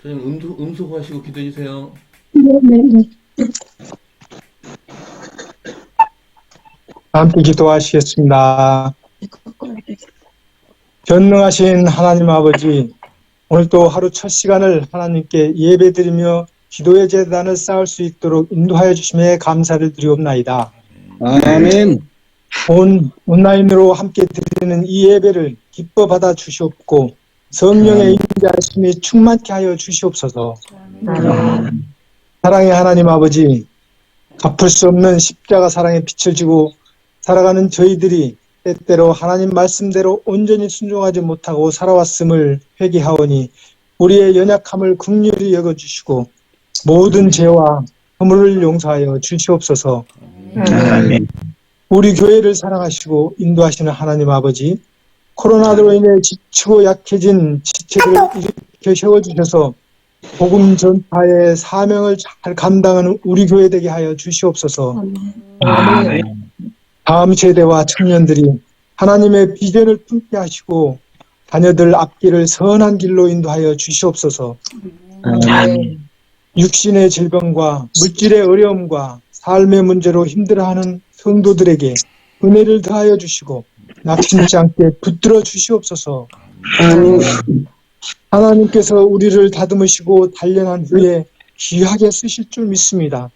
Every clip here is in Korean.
선생님 음소거하시고 기도해 주세요. 네네. 함께 기도하시겠습니다. 전능하신 하나님 아버지, 오늘도 하루 첫 시간을 하나님께 예배드리며 기도의 제단을 쌓을 수 있도록 인도하여 주심에 감사를 드리옵나이다. 아멘. 온라인으로 함께 드리는 이 예배를 기뻐 받아 주시옵고 성령의 인자하심이 충만케 하여 주시옵소서. 사랑의 하나님 아버지, 갚을 수 없는 십자가 사랑의 빛을 지고 살아가는 저희들이 때때로 하나님 말씀대로 온전히 순종하지 못하고 살아왔음을 회개하오니 우리의 연약함을 긍휼히 여겨주시고 모든 죄와 허물을 용서하여 주시옵소서. 아멘. 우리 교회를 사랑하시고 인도하시는 하나님 아버지, 코로나로 인해 지치고 약해진 지체들을 일으켜 세워주셔서 복음 전파의 사명을 잘 감당하는 우리 교회 되게 하여 주시옵소서. 아멘. 다음 세대와 청년들이 하나님의 비전을 품게 하시고 자녀들 앞길을 선한 길로 인도하여 주시옵소서. 아멘. 육신의 질병과 물질의 어려움과 삶의 문제로 힘들어하는 성도들에게 은혜를 더하여 주시고 낙심치 않게 붙들어 주시옵소서. 아멘. 하나님께서 우리를 다듬으시고 단련한 후에 귀하게 쓰실 줄 믿습니다.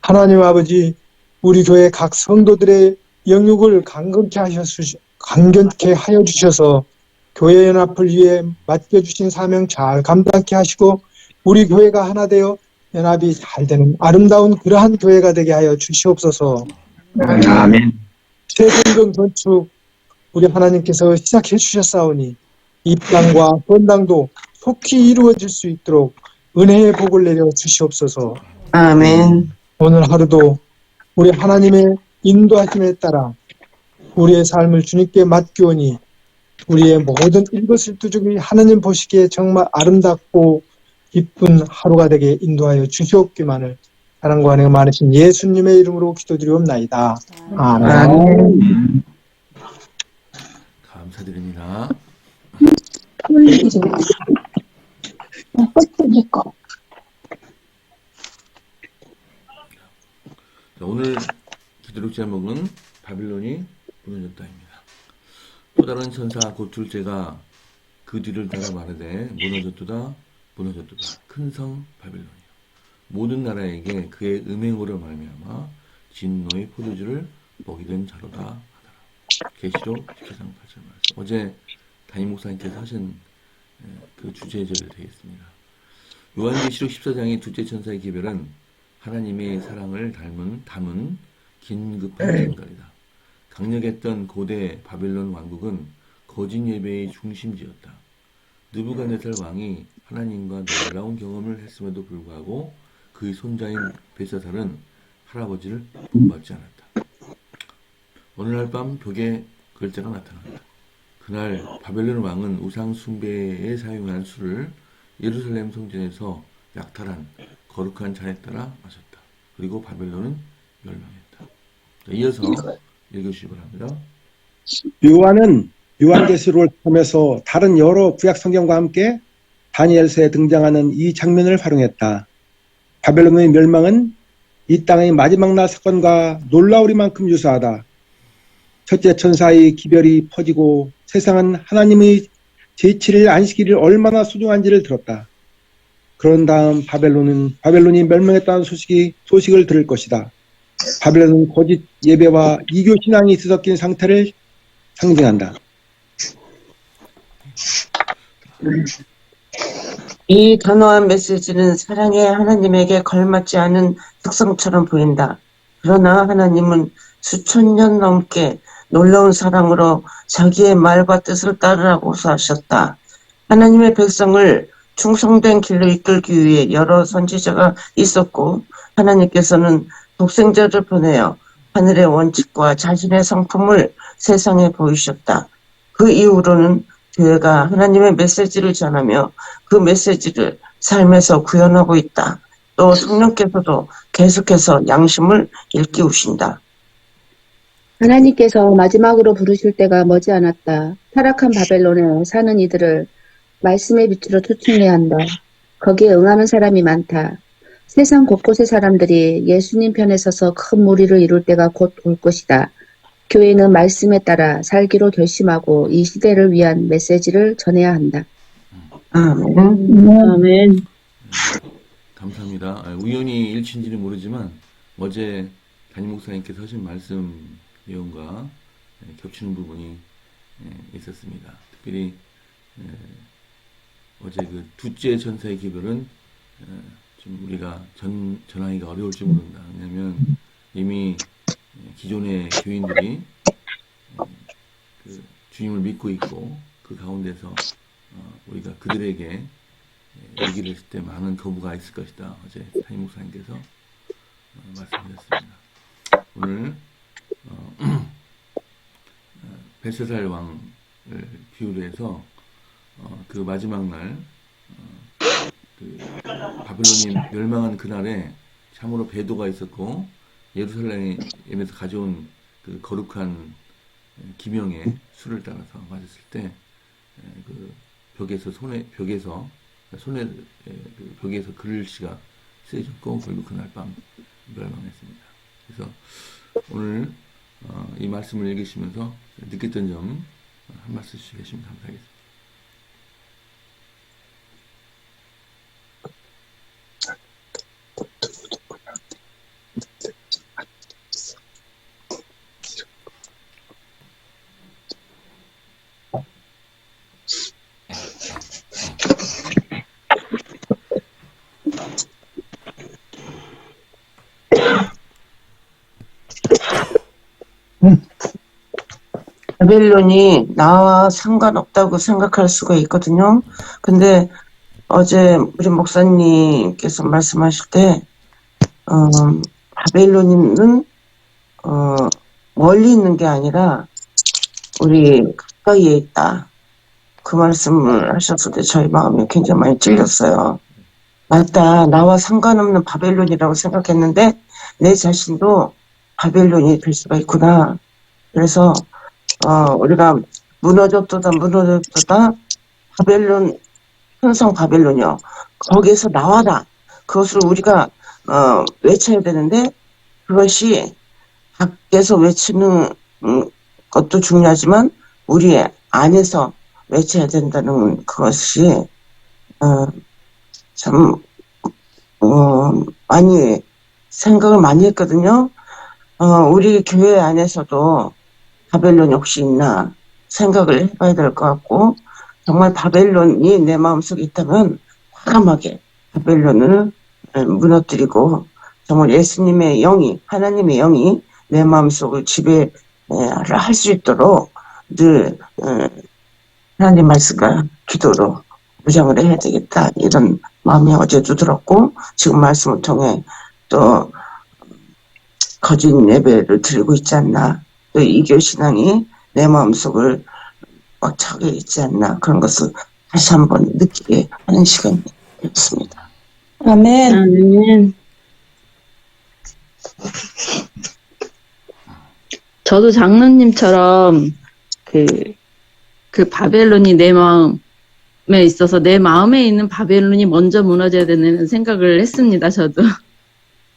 하나님 아버지, 우리 교회 각 성도들의 영육을 강건케 하여 주셔서 교회 연합을 위해 맡겨주신 사명 잘 감당케 하시고 우리 교회가 하나 되어 연합이 잘 되는 아름다운 그러한 교회가 되게 하여 주시옵소서. 아멘. 새 성경 건축 우리 하나님께서 시작해 주셨사오니 입당과 헌당도 속히 이루어질 수 있도록 은혜의 복을 내려 주시옵소서. 아멘. 오늘 하루도 우리 하나님의 인도하심에 따라 우리의 삶을 주님께 맡기오니 우리의 모든 일거수일투족이 하나님 보시기에 정말 아름답고 기쁜 하루가 되게 인도하여 주시옵기만을 사랑과 은혜가 많으신 예수님의 이름으로 기도드리옵나이다. 아멘. 아멘. 감사드립니다. 자, 오늘 기도록 제목은 바빌론이 무너졌다입니다. 또 다른 천사 곧 둘째가 그 뒤를 따라 말하되 무너졌도다 무너졌도다 큰 성 바빌론이요 모든 나라에게 그의 음행으로 말미암아 진노의 포도주를 먹이던 자로다 하더라. 계시록 14장 8절 말씀. 어제 담임 목사님께서 하신 그 주제절이 되겠습니다. 요한계시록 14장의 둘째 천사의 기별은 하나님의 사랑을 담은 긴급한 전달이다. 강력했던 고대 바벨론 왕국은 거짓 예배의 중심지였다. 느부갓네살 왕이 하나님과 놀라운 경험을 했음에도 불구하고 그의 손자인 벨사살은 할아버지를 본받지 않았다. 어느 날 밤 벽에 글자가 나타난다. 그날 바벨론 왕은 우상 숭배에 사용한 술을 예루살렘 성전에서 약탈한 거룩한 잔에 따라 마셨다. 그리고 바벨론은 멸망했다. 이어서 읽으시기 바랍니다. 요한은 요한계시록을 통해서 다른 여러 구약 성경과 함께 다니엘서에 등장하는 이 장면을 활용했다. 바벨론의 멸망은 이 땅의 마지막 날 사건과 놀라우리만큼 유사하다. 첫째 천사의 기별이 퍼지고 세상은 하나님의 제7일 안식일이 얼마나 소중한지를 들었다. 그런 다음 바벨론이 멸망했다는 소식을 들을 것이다. 바벨론은 거짓 예배와 이교 신앙이 뒤섞인 상태를 상징한다. 이 단호한 메시지는 사랑의 하나님에게 걸맞지 않은 특성처럼 보인다. 그러나 하나님은 수천 년 넘게 놀라운 사랑으로 자기의 말과 뜻을 따르라고 하셨다. 하나님의 백성을 충성된 길로 이끌기 위해 여러 선지자가 있었고 하나님께서는 독생자를 보내어 하늘의 원칙과 자신의 성품을 세상에 보이셨다. 그 이후로는 교회가 하나님의 메시지를 전하며 그 메시지를 삶에서 구현하고 있다. 또 성령께서도 계속해서 양심을 일깨우신다. 하나님께서 마지막으로 부르실 때가 머지않았다. 타락한 바벨론에 사는 이들을 말씀의 빛으로 초청해야 한다. 거기에 응하는 사람이 많다. 세상 곳곳의 사람들이 예수님 편에 서서 큰 무리를 이룰 때가 곧 올 것이다. 교회는 말씀에 따라 살기로 결심하고 이 시대를 위한 메시지를 전해야 한다. 아멘. 감사합니다. 우연히 일치인지는 모르지만 어제 담임 목사님께서 하신 말씀 내용과 겹치는 부분이 있었습니다. 특별히 어제 그 둘째 전사의 기별은 좀 우리가 전하기가 어려울지 모른다. 왜냐하면 이미 기존의 교인들이 그 주님을 믿고 있고 그 가운데서 우리가 그들에게 얘기를 했을 때 많은 거부가 있을 것이다. 어제 담임 목사님께서 말씀하셨습니다. 오늘 벨사살 왕을 비유로 해서 그 마지막 날 그 바벨론이 멸망한 그날에 참으로 배도가 있었고 예루살렘에서 가져온 그 거룩한 기명의 술을 따라서 마셨을 때 그 벽에서 글씨가 쓰여졌고 결국 그날 밤 멸망했습니다. 그래서 오늘 이 말씀을 읽으시면서 느꼈던 점 한 말씀 주시면 감사하겠습니다. 바벨론이 나와 상관없다고 생각할 수가 있거든요. 근데 어제 우리 목사님께서 말씀하실 때 바벨론은 멀리 있는 게 아니라 우리 가까이에 있다. 그 말씀을 하셨을 때 저희 마음이 굉장히 많이 찔렸어요. 맞다. 나와 상관없는 바벨론이라고 생각했는데 내 자신도 바벨론이 될 수가 있구나. 그래서 우리가 무너졌다 바벨론, 현성 바벨론이요. 거기에서 나와라. 그것을 우리가 외쳐야 되는데 그것이 밖에서 외치는 것도 중요하지만 우리 안에서 외쳐야 된다는 그것이 참 많이 생각을 많이 했거든요. 우리 교회 안에서도 바벨론이 혹시 있나 생각을 해봐야 될 것 같고, 정말 바벨론이 내 마음속에 있다면 과감하게 바벨론을 무너뜨리고 정말 예수님의 영이, 하나님의 영이 내 마음속을 지배를 할 수 있도록 늘 하나님 말씀과 기도로 무장을 해야 되겠다, 이런 마음이 어제도 들었고 지금 말씀을 통해 또 거짓 예배를 드리고 있지 않나, 또 이교신앙이 내 마음속을 꽉 차게 있지 않나, 그런 것을 다시 한번 느끼게 하는 시간이었습니다. 아멘. 아멘. 저도 장로님처럼 그 바벨론이 내 마음에 있어서 내 마음에 있는 바벨론이 먼저 무너져야 되는 생각을 했습니다. 저도.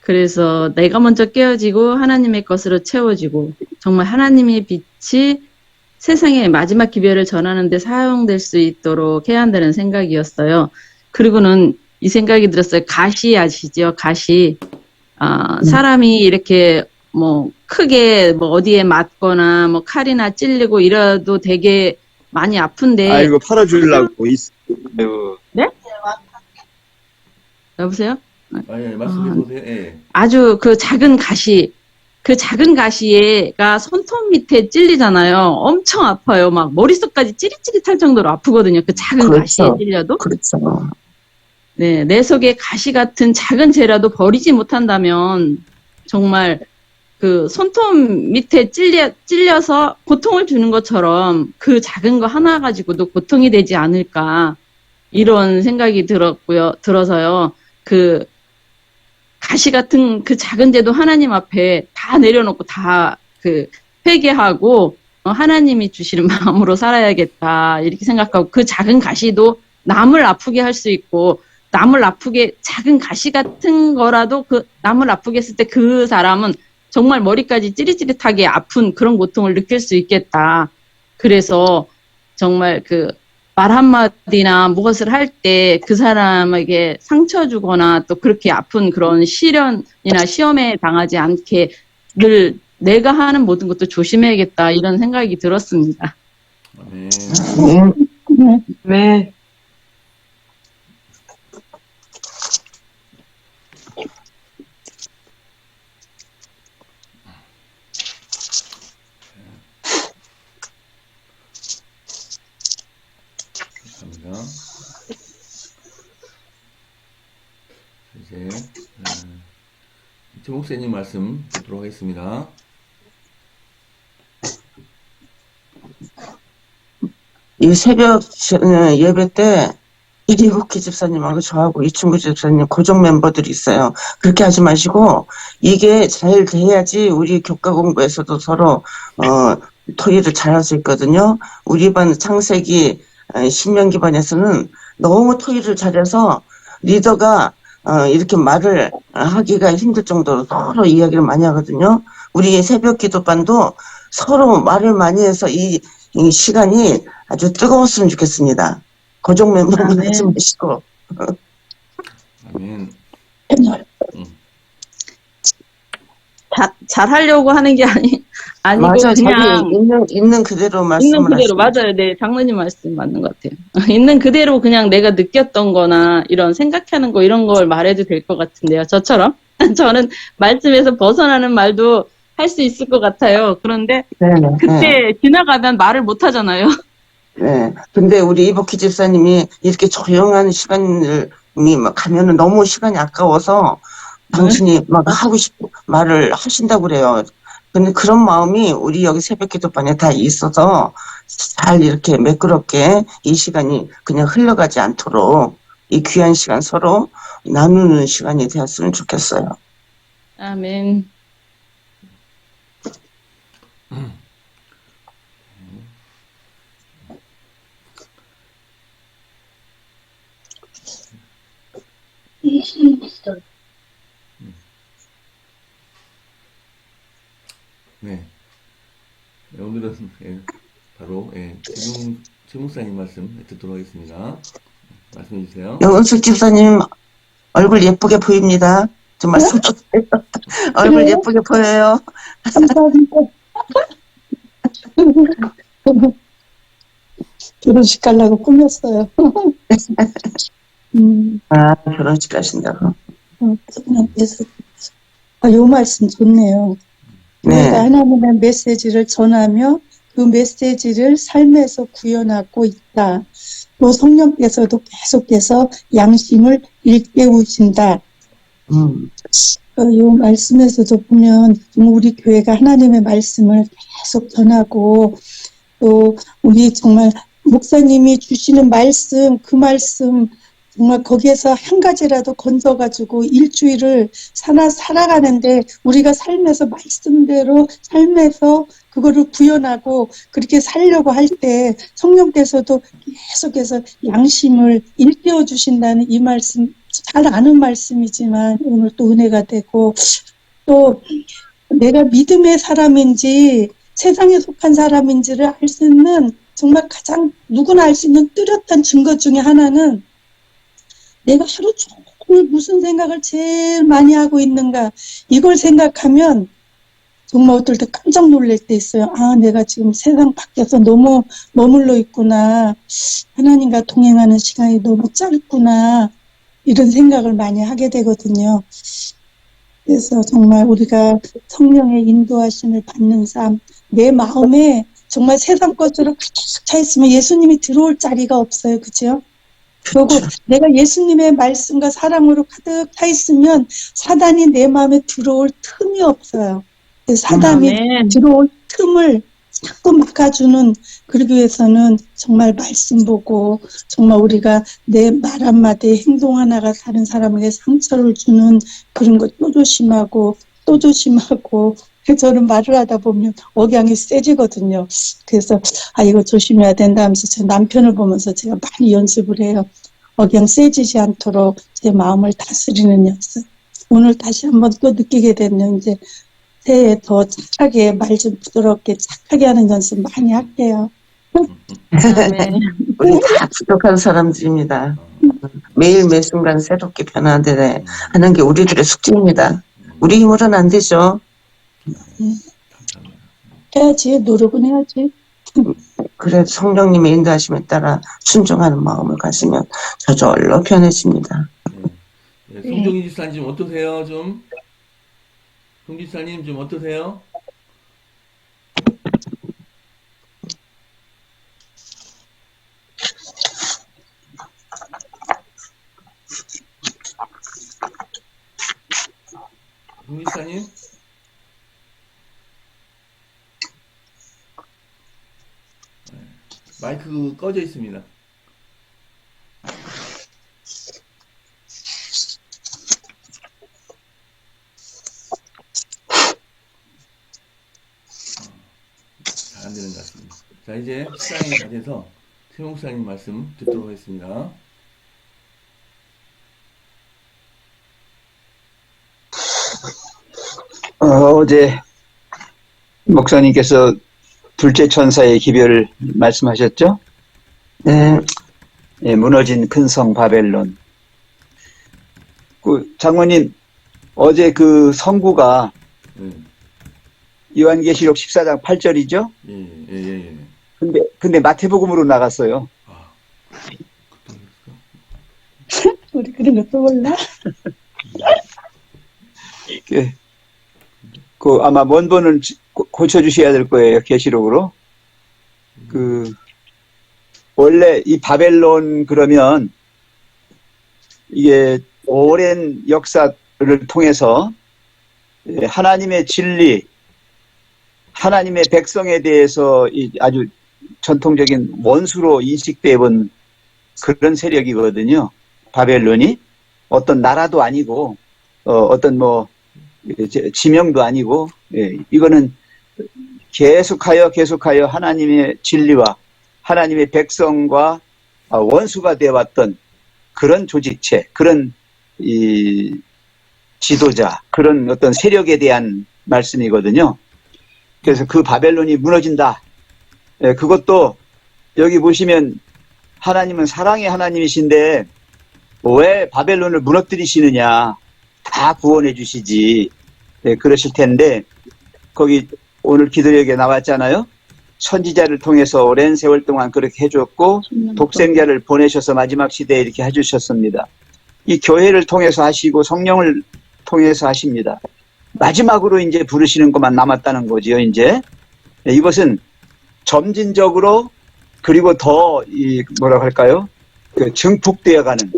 그래서 내가 먼저 깨어지고 하나님의 것으로 채워지고 정말 하나님의 빛이 세상의 마지막 기별을 전하는 데 사용될 수 있도록 해야 한다는 생각이었어요. 그리고는 이 생각이 들었어요. 가시 아시죠? 가시. 사람이 이렇게 뭐 크게 뭐 어디에 맞거나 뭐 칼이나 찔리고 이래도 되게 많이 아픈데. 아이고 팔아주려고 있어요. 네? 여보세요? 예, 말씀해 보세요. 예. 아주 그 작은 가시가 손톱 밑에 찔리잖아요. 엄청 아파요. 막 머릿속까지 찌릿찌릿할 정도로 아프거든요. 그 작은 그렇죠. 가시에 찔려도. 그렇죠. 네, 내 속에 가시 같은 작은 죄라도 버리지 못한다면 정말 그 손톱 밑에 찔려서 고통을 주는 것처럼 그 작은 거 하나 가지고도 고통이 되지 않을까, 이런 생각이 들어서요. 그 가시 같은 그 작은 죄도 하나님 앞에 다 내려놓고 다 그 회개하고 하나님이 주시는 마음으로 살아야겠다, 이렇게 생각하고 그 작은 가시도 남을 아프게 할 수 있고, 남을 아프게 작은 가시 같은 거라도 그 남을 아프게 했을 때 그 사람은 정말 머리까지 찌릿찌릿하게 아픈 그런 고통을 느낄 수 있겠다. 그래서 정말 그 말 한마디나 무엇을 할 때 그 사람에게 상처 주거나 또 그렇게 아픈 그런 시련이나 시험에 당하지 않게 늘 내가 하는 모든 것도 조심해야겠다 이런 생각이 들었습니다. 네. 네. 감사합니다. 이제 최 목사님 말씀 듣도록 하겠습니다. 이 새벽 예배 때 이리복희 집사님하고 저하고 이충구 집사님 고정 멤버들이 있어요. 그렇게 하지 마시고 이게 잘 돼야지 우리 교과 공부에서도 서로 토의를 잘할 수 있거든요. 우리 반 창세기 신명기 반에서는 너무 토의를 잘해서 리더가 이렇게 말을 하기가 힘들 정도로 서로 이야기를 많이 하거든요. 우리 새벽 기도반도 서로 말을 많이 해서 이 시간이 아주 뜨거웠으면 좋겠습니다. 고정 멤버는 하지 마시고. 아멘. 잘 하려고 하는 게 아니고 맞아요. 그냥 자기 있는 그대로 말씀을 있는 그대로 하시면. 맞아요. 네, 장로님 말씀 맞는 것 같아요. 있는 그대로 그냥 내가 느꼈던 거나 이런 생각하는 거 이런 걸 말해도 될 것 같은데요. 저처럼 저는 말씀에서 벗어나는 말도 할 수 있을 것 같아요. 그런데 네네. 그때 지나가면 말을 못 하잖아요. 네. 근데 우리 이복희 집사님이 이렇게 조용한 시간을 막 가면은 너무 시간이 아까워서 당신이 막 하고 싶고 말을 하신다고 그래요. 근데 그런 마음이 우리 여기 새벽 기도반에 다 있어서 잘 이렇게 매끄럽게 이 시간이 그냥 흘러가지 않도록 이 귀한 시간 서로 나누는 시간이 되었으면 좋겠어요. 아멘. 네. 네, 오늘은 바로 최 목사님 말씀 듣도록 하겠습니다. 말씀해 주세요. 은숙 집사님 얼굴 예쁘게 보입니다. 좀 말씀하세요. 얼굴 예쁘게 보여요. 감사합니다. 결혼식 가려고 꾸몄어요. 결혼식 가신다고. 그래서 요 말씀 좋네요. 네. 우리가 하나님의 메시지를 전하며 그 메시지를 삶에서 구현하고 있다. 또 성령께서도 계속해서 양심을 일깨우신다. 요 말씀에서도 보면 우리 교회가 하나님의 말씀을 계속 전하고 또 우리 정말 목사님이 주시는 말씀 그 말씀 정말 거기에서 한 가지라도 건져가지고 일주일을 살아가는데 우리가 삶에서 말씀대로 삶에서 그거를 구현하고 그렇게 살려고 할 때 성령께서도 계속해서 양심을 일깨워 주신다는 이 말씀 잘 아는 말씀이지만 오늘 또 은혜가 되고 또 내가 믿음의 사람인지 세상에 속한 사람인지를 알 수 있는 정말 가장 누구나 알 수 있는 뚜렷한 증거 중에 하나는 내가 하루 종일 무슨 생각을 제일 많이 하고 있는가 이걸 생각하면 정말 어떨 때 깜짝 놀랄 때 있어요. 아, 내가 지금 세상 밖에서 너무 머물러 있구나. 하나님과 동행하는 시간이 너무 짧구나. 이런 생각을 많이 하게 되거든요. 그래서 정말 우리가 성령의 인도하심을 받는 삶, 내 마음에 정말 세상 것으로 가득 차 있으면 예수님이 들어올 자리가 없어요. 그죠? 그리고 내가 예수님의 말씀과 사랑으로 가득 차 있으면 사단이 내 마음에 들어올 틈이 없어요. 사단이 아멘. 들어올 틈을 자꾸 막아주는 그러기 위해서는 정말 말씀 보고 정말 우리가 내 말 한마디 행동 하나가 다른 사람에게 상처를 주는 그런 것 또 조심하고 또 조심하고 저는 말을 하다 보면 억양이 세지거든요. 그래서 이거 조심해야 된다 하면서 제 남편을 보면서 제가 많이 연습을 해요. 억양 세지지 않도록 제 마음을 다스리는 연습. 오늘 다시 한번 또 느끼게 됐네요. 이제 새해 더 착하게 말 좀 부드럽게 착하게 하는 연습 많이 할게요. 네. 우리 다 부족한 사람들입니다. 매일 매 순간 새롭게 변화되네 하는 게 우리들의 숙제입니다. 우리 힘으로는 안 되죠. 감사합니다. 해야지, 노력은 해야지. 그래 성령님의 인도하심에 따라 순종하는 마음을 가지면 저절로 변해집니다. 네, 송정희 집사님 좀 어떠세요? 좀 송 집사님 좀 어떠세요? 송 집사님? 네, 마이크 꺼져 있습니다. 잘 안 되는 것 같습니다. 자, 이제 시간이 다 돼서 최 목사님 말씀 듣도록 하겠습니다. 어제 목사님께서 둘째 천사의 기별을 말씀하셨죠? 네, 예, 무너진 큰 성 바벨론. 장모님, 어제 그 성구가 네. 요한계시록 14장 8절이죠? 예, 예, 예, 예. 근데 마태복음으로 나갔어요. 아, 그때 그랬을까? 우리 그런 것도 몰라. 아마 원본을 고쳐주셔야 될 거예요, 계시록으로. 원래 이 바벨론 그러면 이게 오랜 역사를 통해서 하나님의 진리, 하나님의 백성에 대해서 아주 전통적인 원수로 인식되어 본 그런 세력이거든요. 바벨론이 어떤 나라도 아니고 어떤 지명도 아니고, 이거는 계속하여 하나님의 진리와 하나님의 백성과 원수가 되어왔던 그런 조직체, 그런 지도자, 그런 어떤 세력에 대한 말씀이거든요. 그래서 그 바벨론이 무너진다. 그것도 여기 보시면 하나님은 사랑의 하나님이신데 왜 바벨론을 무너뜨리시느냐. 다 구원해 주시지. 그러실 텐데 거기 오늘 기도력에 나왔잖아요. 선지자를 통해서 오랜 세월 동안 그렇게 해줬고 독생자를 보내셔서 마지막 시대에 이렇게 해주셨습니다. 이 교회를 통해서 하시고 성령을 통해서 하십니다. 마지막으로 이제 부르시는 것만 남았다는 거지요. 이제 이것은 점진적으로 그리고 더 뭐라고 할까요? 증폭되어가는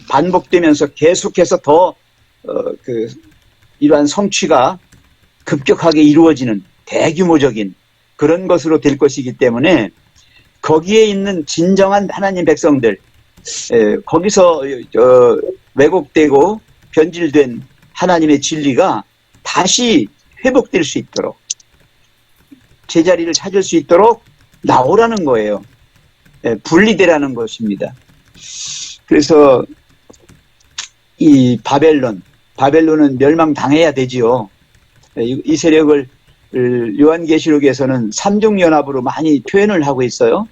반복되면서 계속해서 더 이러한 성취가 급격하게 이루어지는 대규모적인 그런 것으로 될 것이기 때문에 거기에 있는 진정한 하나님 백성들, 거기서 왜곡되고 변질된 하나님의 진리가 다시 회복될 수 있도록 제자리를 찾을 수 있도록 나오라는 거예요. 분리되라는 것입니다. 그래서 이 바벨론은 멸망당해야 되지요. 이 세력을 요한계시록에서는 삼중연합으로 많이 표현을 하고 있어요.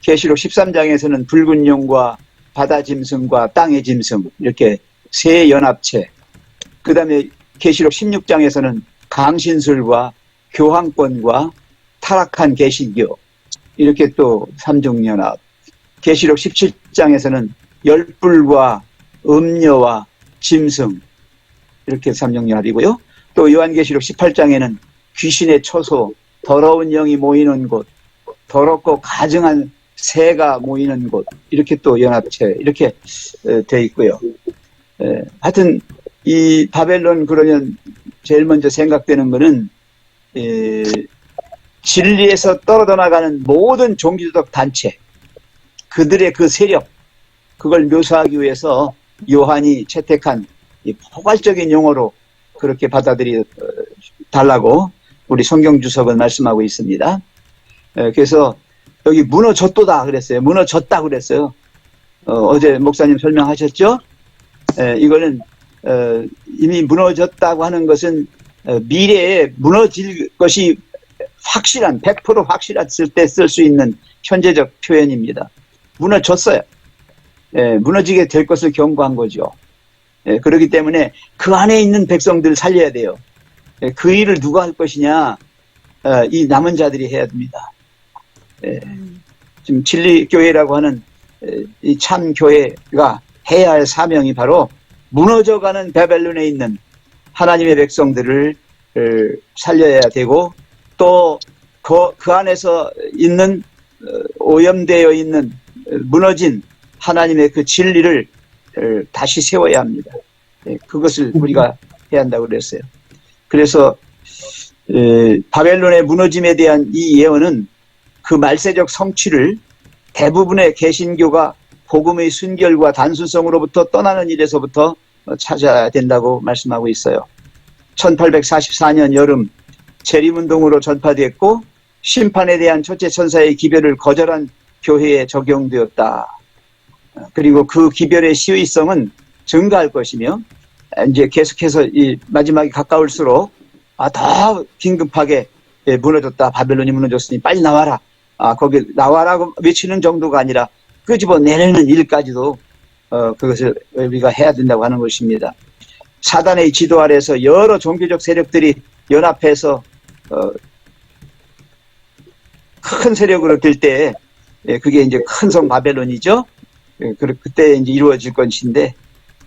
계시록 13장에서는 붉은 용과 바다 짐승과 땅의 짐승 이렇게 세 연합체, 그 다음에 계시록 16장에서는 강신술과 교황권과 타락한 개신교 이렇게 또 삼중연합, 계시록 17장에서는 열불과 음녀와 짐승 이렇게 삼중연합이고요. 또 요한계시록 18장에는 귀신의 처소, 더러운 영이 모이는 곳, 더럽고 가증한 새가 모이는 곳 이렇게 또 연합체 이렇게 돼 있고요. 하여튼 이 바벨론 그러면 제일 먼저 생각되는 거는 진리에서 떨어져 나가는 모든 종교적 단체, 그들의 그 세력, 그걸 묘사하기 위해서 요한이 채택한 이 포괄적인 용어로 그렇게 받아들여 달라고 우리 성경 주석은 말씀하고 있습니다. 그래서 여기 무너졌도다 그랬어요. 무너졌다 그랬어요. 어제 목사님 설명하셨죠? 이거는 이미 무너졌다고 하는 것은 미래에 무너질 것이 확실한 100% 확실했을 때 쓸 수 있는 현재적 표현입니다. 무너졌어요. 무너지게 될 것을 경고한 거죠. 그렇기 때문에 그 안에 있는 백성들을 살려야 돼요. 그 일을 누가 할 것이냐? 이 남은 자들이 해야 됩니다. 지금 진리교회라고 하는 이 참 교회가 해야 할 사명이 바로 무너져가는 바벨론에 있는 하나님의 백성들을 살려야 되고 또 그 안에서 있는 오염되어 있는 무너진 하나님의 그 진리를 다시 세워야 합니다. 그것을 우리가 해야 한다고 그랬어요. 그래서 바벨론의 무너짐에 대한 이 예언은 그 말세적 성취를 대부분의 개신교가 복음의 순결과 단순성으로부터 떠나는 일에서부터 찾아야 된다고 말씀하고 있어요. 1844년 여름 재림운동으로 전파됐고 심판에 대한 첫째 천사의 기별을 거절한 교회에 적용되었다. 그리고 그 기별의 시의성은 증가할 것이며 이제 계속해서 이 마지막이 가까울수록 더 긴급하게 무너졌다. 바벨론이 무너졌으니 빨리 나와라. 거기 나와라고 외치는 정도가 아니라 끄집어내는 일까지도 그것을 우리가 해야 된다고 하는 것입니다. 사단의 지도 아래서 여러 종교적 세력들이 연합해서 큰 세력으로 될 때 그게 이제 큰 성 바벨론이죠. 그때 이제 이루어질 것인데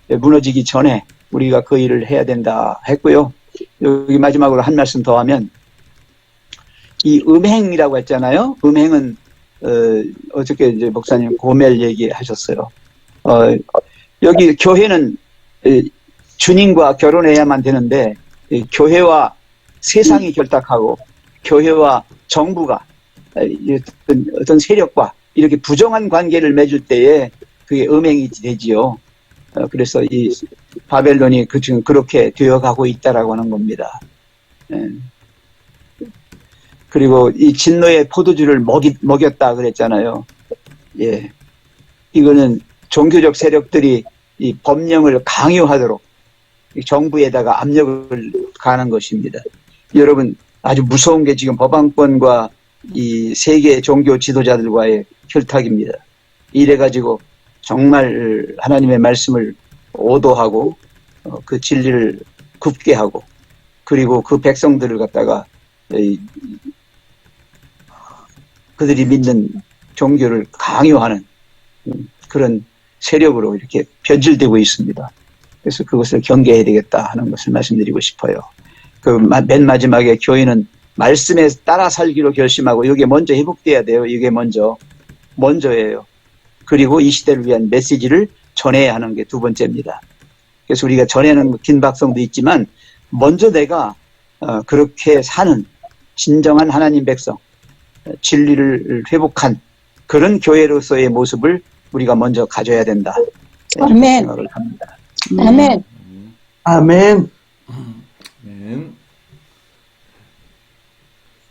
무너지기 전에 우리가 그 일을 해야 된다 했고요. 여기 마지막으로 한 말씀 더 하면 이 음행이라고 했잖아요. 음행은 어저께 이제 목사님 고멜 얘기하셨어요. 여기 교회는 주님과 결혼해야만 되는데 교회와 세상이 결탁하고 교회와 정부가 어떤 세력과 이렇게 부정한 관계를 맺을 때에 그게 음행이 되지요. 그래서 이 바벨론이 지금 그렇게 되어가고 있다라고 하는 겁니다. 그리고 이 진노의 포도주를 먹였다 그랬잖아요. 예. 이거는 종교적 세력들이 이 법령을 강요하도록 정부에다가 압력을 가하는 것입니다. 여러분, 아주 무서운 게 지금 법안권과 이 세계 종교 지도자들과의 혈탁입니다. 이래가지고 정말 하나님의 말씀을 오도하고 그 진리를 굽게 하고 그리고 그 백성들을 갖다가 그들이 믿는 종교를 강요하는 그런 세력으로 이렇게 변질되고 있습니다. 그래서 그것을 경계해야 되겠다 하는 것을 말씀드리고 싶어요. 그 맨 마지막에 교회는 말씀에 따라 살기로 결심하고 이게 먼저 회복돼야 돼요. 이게 먼저예요. 그리고 이 시대를 위한 메시지를 전해야 하는 게 두 번째입니다. 그래서 우리가 전하는 긴박성도 있지만 먼저 내가 그렇게 사는 진정한 하나님 백성, 진리를 회복한 그런 교회로서의 모습을 우리가 먼저 가져야 된다. 아멘. 생각을 합니다. 아멘. 아멘. 네.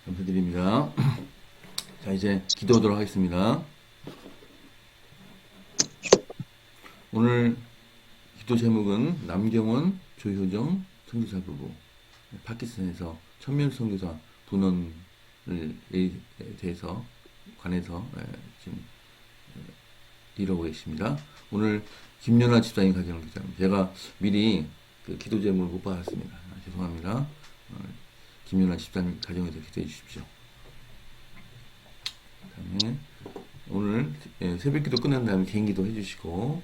감사드립니다. 자, 이제 기도하도록 하겠습니다. 오늘 기도 제목은 남경원, 조효정 선교사 부부 파키스탄에서 천명 선교사 분원을 대해서 관해서 지금 이러고 계십니다. 오늘 김연아 집사님 가정을 기도합니다. 제가 미리 그 기도 제목을 못 받았습니다. 죄송합니다. 김연아 집사님 가정에서 기도해 주십시오. 그다음에 오늘 새벽기도 끝난 다음에 개인기도 해주시고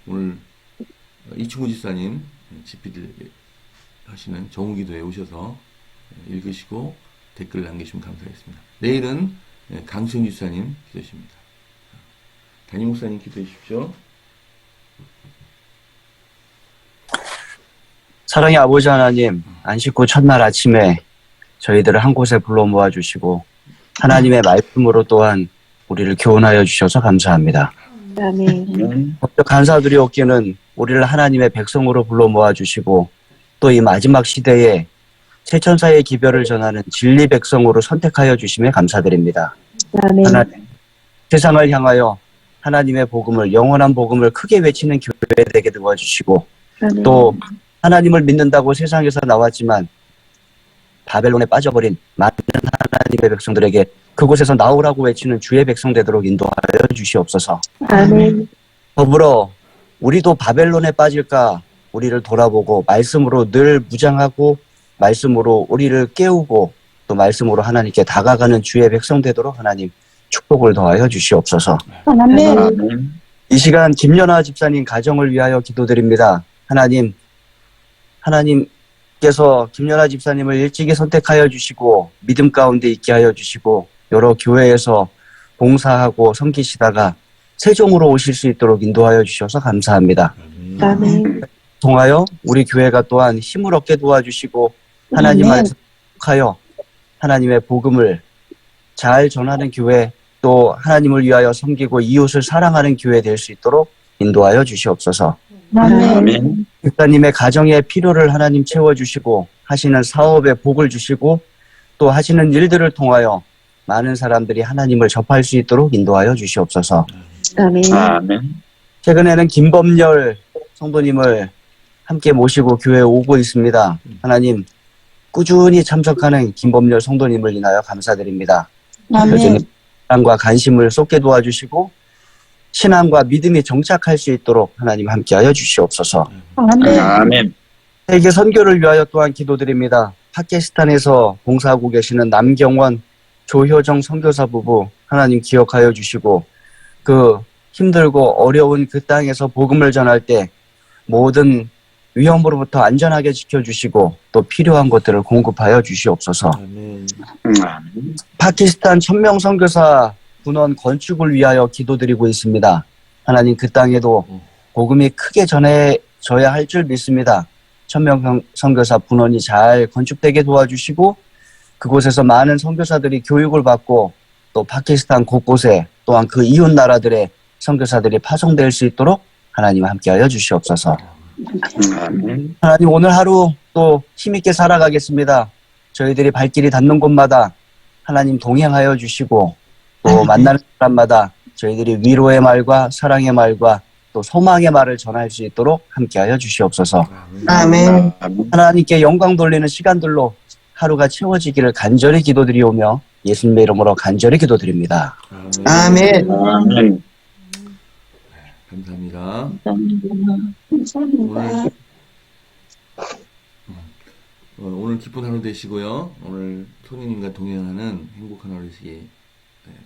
오늘 이충구 집사님 집필 하시는 정우기도에 오셔서 읽으시고 댓글 남기시면 감사하겠습니다. 내일은 강수영 집사님 기도십니다. 담임 목사님 기도해 주십시오. 사랑의 아버지 하나님, 안식 후 첫날 아침에 저희들을 한 곳에 불러 모아주시고 하나님의 말씀으로 또한 우리를 교훈하여 주셔서 감사합니다. 아멘. 간사들이 없기는 우리를 하나님의 백성으로 불러 모아주시고 또 이 마지막 시대에 세천사의 기별을 전하는 진리 백성으로 선택하여 주심에 감사드립니다. 하나님, 세상을 향하여 하나님의 복음을, 영원한 복음을 크게 외치는 교회 되게 도와주시고 또 하나님을 믿는다고 세상에서 나왔지만 바벨론에 빠져버린 많은 하나님의 백성들에게 그곳에서 나오라고 외치는 주의 백성 되도록 인도하여 주시옵소서. 더불어 우리도 바벨론에 빠질까 우리를 돌아보고 말씀으로 늘 무장하고 말씀으로 우리를 깨우고 또 말씀으로 하나님께 다가가는 주의 백성 되도록 하나님 축복을 더하여 주시옵소서. 아멘. 이 시간 김연아 집사님 가정을 위하여 기도드립니다. 하나님께서 김연아 집사님을 일찍이 선택하여 주시고 믿음 가운데 있게 하여 주시고 여러 교회에서 봉사하고 섬기시다가 세종으로 오실 수 있도록 인도하여 주셔서 감사합니다. 통하여 우리 교회가 또한 힘을 얻게 도와주시고 하나님 안에서 하여 하나님의 복음을 잘 전하는 교회 또 하나님을 위하여 섬기고 이웃을 사랑하는 교회 될 수 있도록 인도하여 주시옵소서. 아멘. 집사님의 가정의 필요를 하나님 채워주시고 하시는 사업에 복을 주시고 또 하시는 일들을 통하여 많은 사람들이 하나님을 접할 수 있도록 인도하여 주시옵소서. 최근에는 김범열 성도님을 함께 모시고 교회에 오고 있습니다. 하나님 꾸준히 참석하는 김범열 성도님을 인하여 감사드립니다. 여전히 아멘. 사랑과 관심을 쏟게 도와주시고 신앙과 믿음이 정착할 수 있도록 하나님 함께하여 주시옵소서. 아멘. 세계 선교를 위하여 또한 기도드립니다. 파키스탄에서 봉사하고 계시는 남경원, 조효정 선교사 부부 하나님 기억하여 주시고 그 힘들고 어려운 그 땅에서 복음을 전할 때 모든 위험으로부터 안전하게 지켜주시고 또 필요한 것들을 공급하여 주시옵소서. 파키스탄 1000명 선교사 군원 건축을 위하여 기도드리고 있습니다. 하나님 그 땅에도 복음이 크게 전해져야 할 줄 믿습니다. 1000명 선교사 분원이 잘 건축되게 도와주시고 그곳에서 많은 선교사들이 교육을 받고 또 파키스탄 곳곳에 또한 그 이웃 나라들의 선교사들이 파송될 수 있도록 하나님 함께하여 주시옵소서. 하나님 오늘 하루 또 힘있게 살아가겠습니다. 저희들이 발길이 닿는 곳마다 하나님 동행하여 주시고 또 만나는 사람마다 저희들이 위로의 말과 사랑의 말과 또 소망의 말을 전할 수 있도록 함께하여 주시옵소서. 아멘. 하나님께 영광 돌리는 시간들로 하루가 채워지기를 간절히 기도드리오며 예수님의 이름으로 간절히 기도드립니다. 아멘. 감사합니다. 오늘 기쁜 하루 되시고요. 오늘 손님님과 동행하는 행복한 하루 되시기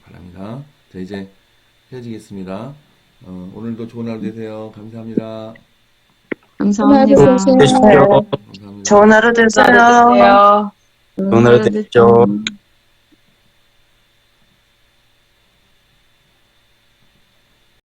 바랍니다. 자, 이제 헤어지겠습니다. 오늘도 좋은 하루 되세요. 감사합니다. 감사합니다. 하나 되세요. 감사합니다. 좋은 하루 되세요. 오늘 되십시오.